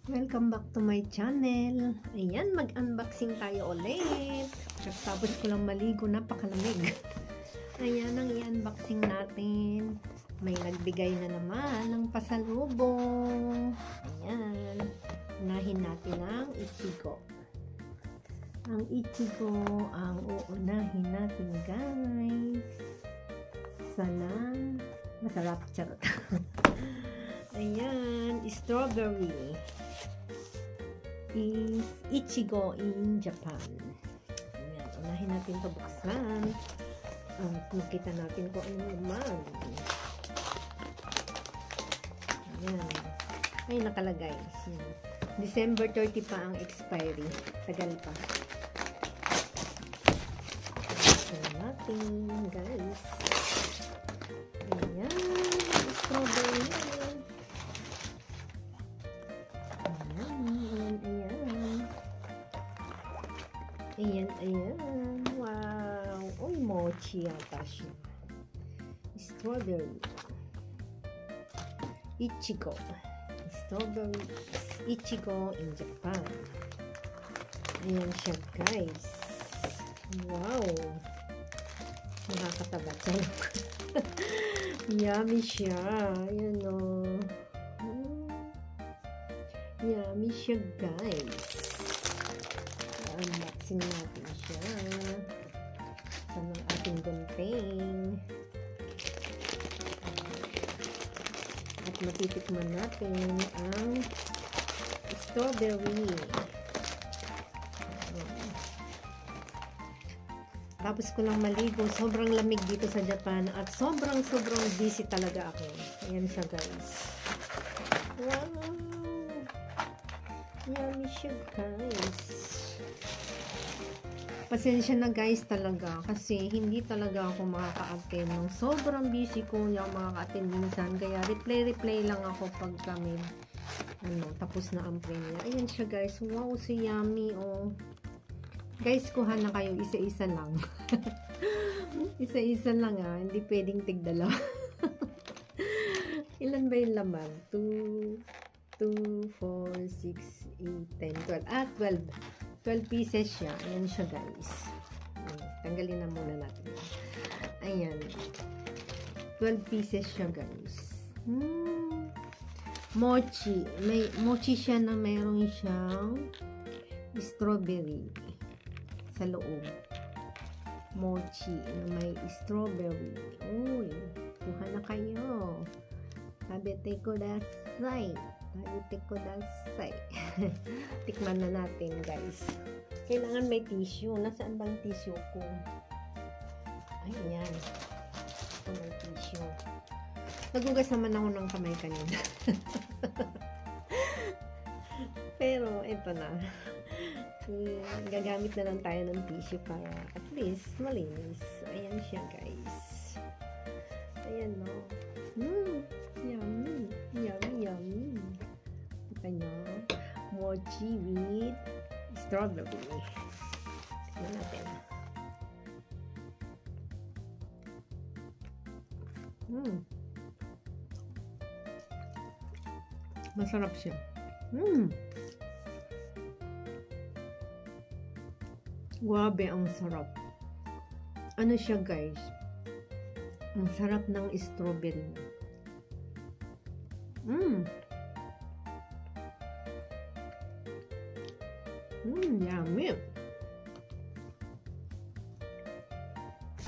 Welcome back to my channel. Ayan, mag-unboxing tayo ulit. Tapos ko lang maligo, napakalamig. Ayan ang i-unboxing natin. May nagbigay na naman ng pasalubong. Ayan. Unahin natin ang Ichigo. Ang Ichigo ang uunahin natin, guys. Salang masarap, charot. Ayan, strawberry is Ichigo in Japan. Ayan, unahin natin ito buksan. Makita natin kung ano naman. Ayan. Ay, nakalagay. December 30 pa ang expiry. Tagal pa. Buksan natin, guys. Ayan, strawberry. Ayan. Wow. Uy, mochi yata siya. Strawberry. Ichigo. Strawberry. Ichigo in Japan. Ayan siya, guys. Wow. Nakakataba. Yummy siya. Ayan o. Yummy siya, guys. Unboxing natin siya sa mga ating gunting at matitikman natin ang strawberry. Tapos ko lang maligo, sobrang lamig dito sa Japan at sobrang busy talaga ako. Ayan siya, guys. Wow, yummy siya, guys. Pasensya na, guys, talaga kasi hindi talaga ako makaka-attend ng sobrang busy ko yung makaka-attend minsan, kaya replay lang ako pag kami tapos na ang premiere. Ayan siya, guys. Wow, so yummy. Oh, guys, kuha na kayo isa-isa lang. Isa-isa lang, hindi pwedeng tigdalawa. Ilan ba yung laman? 2, 4, 6, 8, 10, 12. 12 pieces siya. Ayan siya, guys. Tanggalin na muna natin. Ayan. 12 pieces siya, guys. Mochi. May mochi siya na mayroon siyang strawberry sa loob. Mochi na may strawberry. Uy, kuha na kayo. Tabete ko dasay. Tikman na natin, guys. Kailangan may tissue. Nasaan bang tissue ko? Ayan. Ito may tissue. Nagugas naman ako ng kamay kanina. Pero, ito na. Gagamit na lang tayo ng tissue para at least malinis. Ayan siya, guys. Ayan, no? Yummy. Yummy. Kita nyo? Mochi with strawberry. Tignan natin. Masarap siya. Grabe, ang sarap. Ano siya, guys? Ang sarap ng strawberry. Yummy.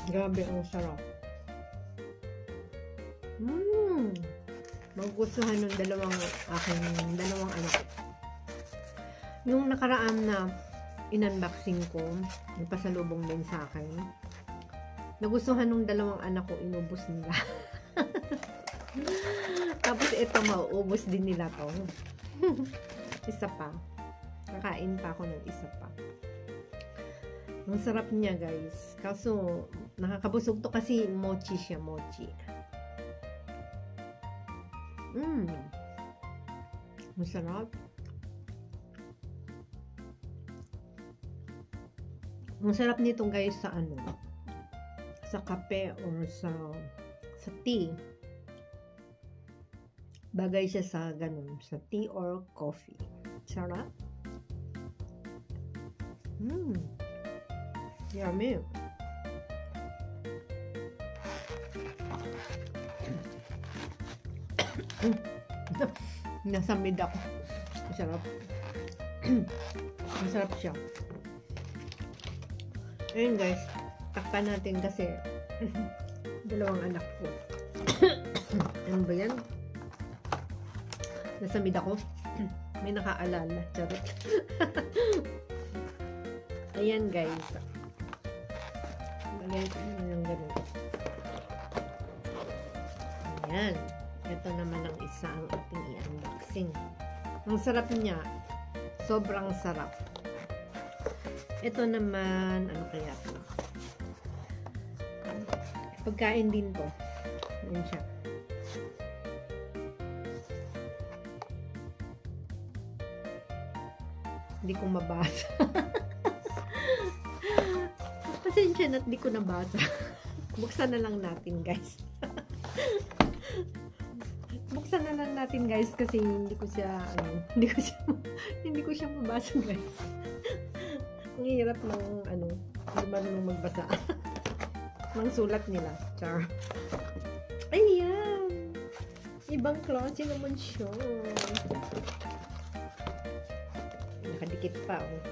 Grabe, ang sarap. Magugustuhan ng dalawang anak. Yung nakaraan na in-unboxing ko, yung pasalubong din sa akin, nagustuhan ng dalawang anak ko, inubos nila. Tapos ito, mauubos din nila to. Isa pa. Kakain pa ako ng isa pa. Ang sarap niya, guys. Kaso, nakakabusog to kasi mochi siya, mochi. Masarap. Masarap nito, guys, sa sa kape or sa tea. Bagay siya sa ganun, sa tea or coffee. Sarap. Yummy. Nasa mid ako. Masarap. Masarap siya. Ayun guys, takpan natin kasi dalawang anak ko. Ano ba yan? Nasa mid ako. May nakaalala. Charot. Ayan guys. Lagay ko na yung ganun. Ayan. Ito naman ang isa ang ating i-unboxing. Ang sarap niya. Sobrang sarap. Ito naman, ano kaya ito? Pagkain din to. Ayan siya. Hindi ko mabasa. Pasensya na't di ko nabasa. Buksan na lang natin guys. Buksan na lang natin guys kasi hindi ko siya mabasa guys. Ang hirap ng hindi marunong magbasa. Ng sulat nila. Char. Ayan. Ibang klase naman siya. Nakadikit pa oh.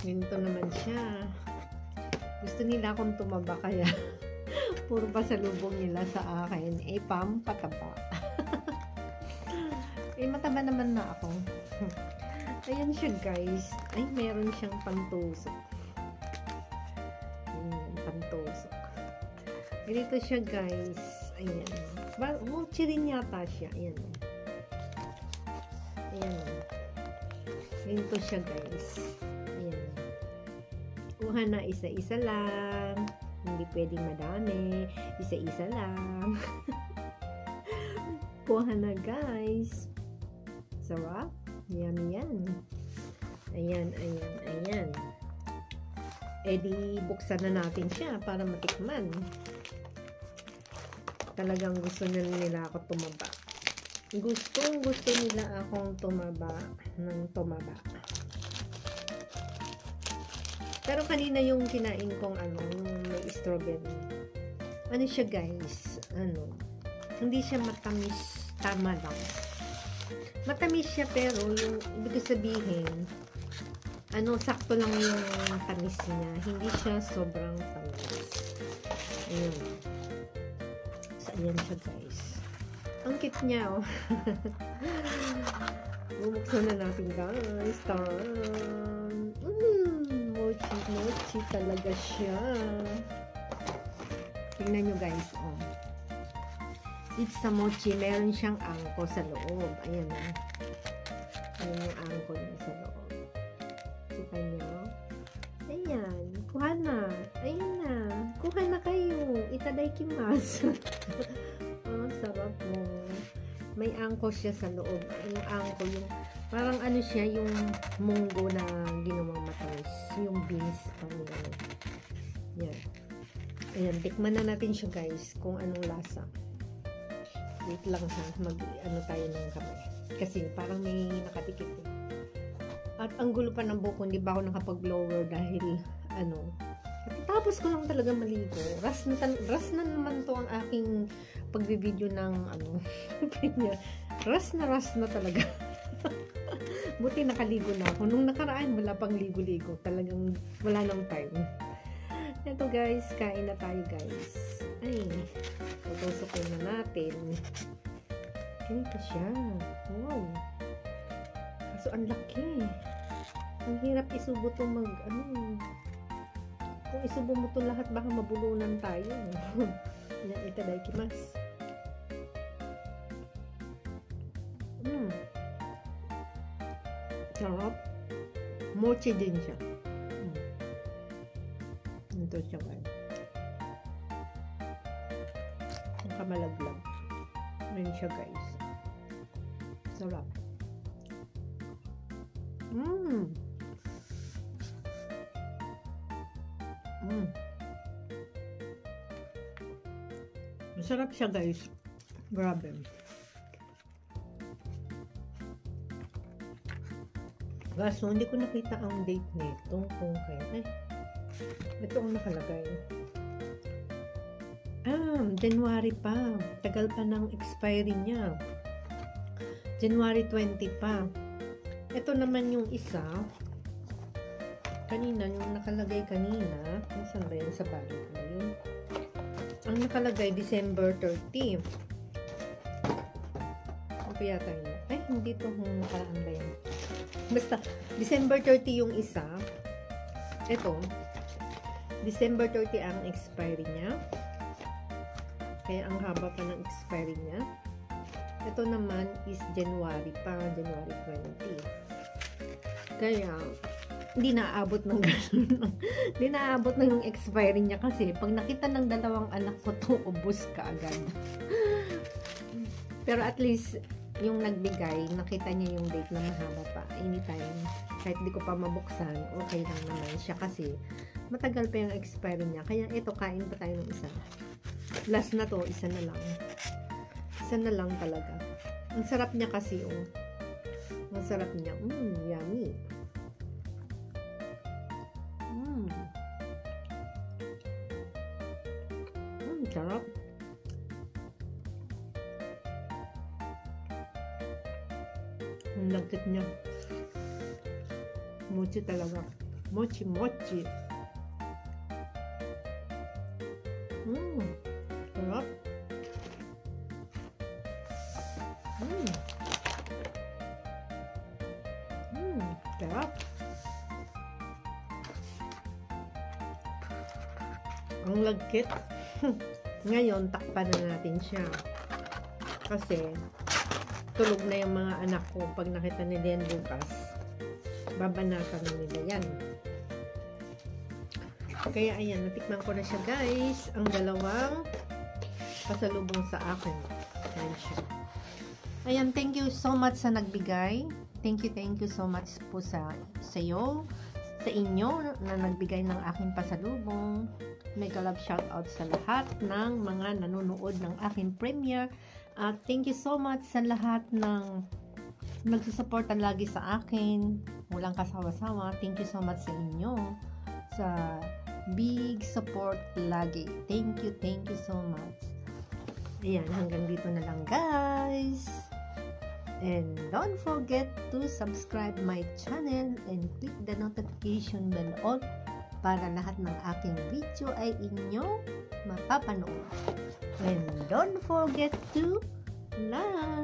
Ganito naman siya. Gusto nila akong tumaba kaya puro pasalubong nila sa akin. Pampataba. Mataba naman na ako. Ayan siya guys. Ay, meron siyang pantusok. Ayan, pantusok. Ganito siya guys. Ayan. Mochi rin yata siya. Ayan. Ayan. Ganito siya guys. Ayan. Kuha na isa-isa lang. Hindi pwedeng madami. Isa-isa lang. Kuha na guys. Sarap. Yummy yan. Ayan, ayan, ayan. Di buksan na natin siya para matikman. Talagang gusto nila ako tumaba. Gusto nila akong tumaba ng tumaba. Pero kanina yung kinain kong yung may strawberry. Ano siya guys? Hindi siya matamis. Tama lang. Matamis siya pero yung ibig sabihin sakto lang yung tamis niya. Hindi siya sobrang tamis. Ayan. So, ayan siya guys. Ang cute niya oh. Bubuksan na natin guys. Mochi talaga siya. Tingnan nyo guys oh. It's a mochi. Meron siyang angko sa loob. Ayan na. Ayan yung angko niya sa loob. Kita nyo? Ayan. Kuha na. Ayan na. Kuha na kayo. Itadaikimasu. Oh, sarap mo. May angko siya sa loob. Yung angko, yung parang siya, yung munggo na ginawang matamis. Yung beans. Yan. Ayan. Tikman na natin siya guys. Kung anong lasa. Wait lang ha, tayo ng kamay. Kasi parang may nakatikit eh. At ang gulo pa ng buko, hindi ba ako nakapag-blower dahil tapos ko lang talaga maligo. Ras na naman to ang aking pagbi-video ng ras na talaga. Buti nakaligo na ako. Nung nakaraan, wala pang ligo-ligo. Talagang wala nang time. Ito guys, kain na tayo guys. Ay, tutusokin na natin. Ganito siya. Wow. Kaso ang laki. Ang hirap isubo to kung isubo mo to lahat, baka mabulunan tayo. Yan, itadaikimasu. Sarap. Mochi din siya. Ito siya guys. Ang kamalaglag. Ayan siya guys. Sarap. Masarap siya guys. Grabe. Kaso, hindi ko nakita ang date nito kung kaya. Ay, ito ang nakalagay. January pa. Tagal pa ng expiry niya. January 20 pa. Ito naman yung isa. Kanina, yung nakalagay kanina. Saan ba yun? Sa balik na yun. Ang nakalagay, December 30. Ano pa yata yun? Ay, hindi to yung nakaraan ba yun. Basta, December 30 yung isa. Ito, December 30 ang expiry niya. Kaya ang haba pa ng expiry niya. Ito naman is January pa, January 20. Kaya, hindi naaabot ng gano'n. Hindi naaabot na yung expiry niya kasi pag nakita ng dalawang anak ko to, ubos ka agad. Pero at least, yung nagbigay, nakita niya yung date na mahaba pa. Anytime, kahit di ko pa mabuksan, okay lang naman siya kasi matagal pa yung expiry niya. Kaya ito, kain pa tayo ng isa. Last na to, isa na lang. Isa na lang talaga. Ang sarap niya kasi, oh. Ang sarap niya. Yummy. Sarap. Ang lagkit niya. Mochi talaga. Mochi. Sarap. Sarap. Ang lagkit. Ngayon, takpan na natin siya. Kasi, tulog na yung mga anak ko. Pag nakita nila yan bukas, babanatan na nila yan. Kaya, ayan, natikman ko na siya, guys. Ang dalawang pasalubong sa akin. Ayan siya. Ayan, thank you so much sa nagbigay. Thank you so much po sa inyo na nagbigay ng aking pasalubong. Mega love shout out sa lahat ng mga nanonood ng aking premiere. At thank you so much sa lahat ng nagsusuporta lagi sa akin. Walang kasawa-sawa. Thank you so much sa inyo. Sa big support lagi. Thank you so much. Ayan, hanggang dito na lang, guys. And don't forget to subscribe my channel and click the notification bell on para lahat ng aking video ay inyong mapapanood. And don't forget to like.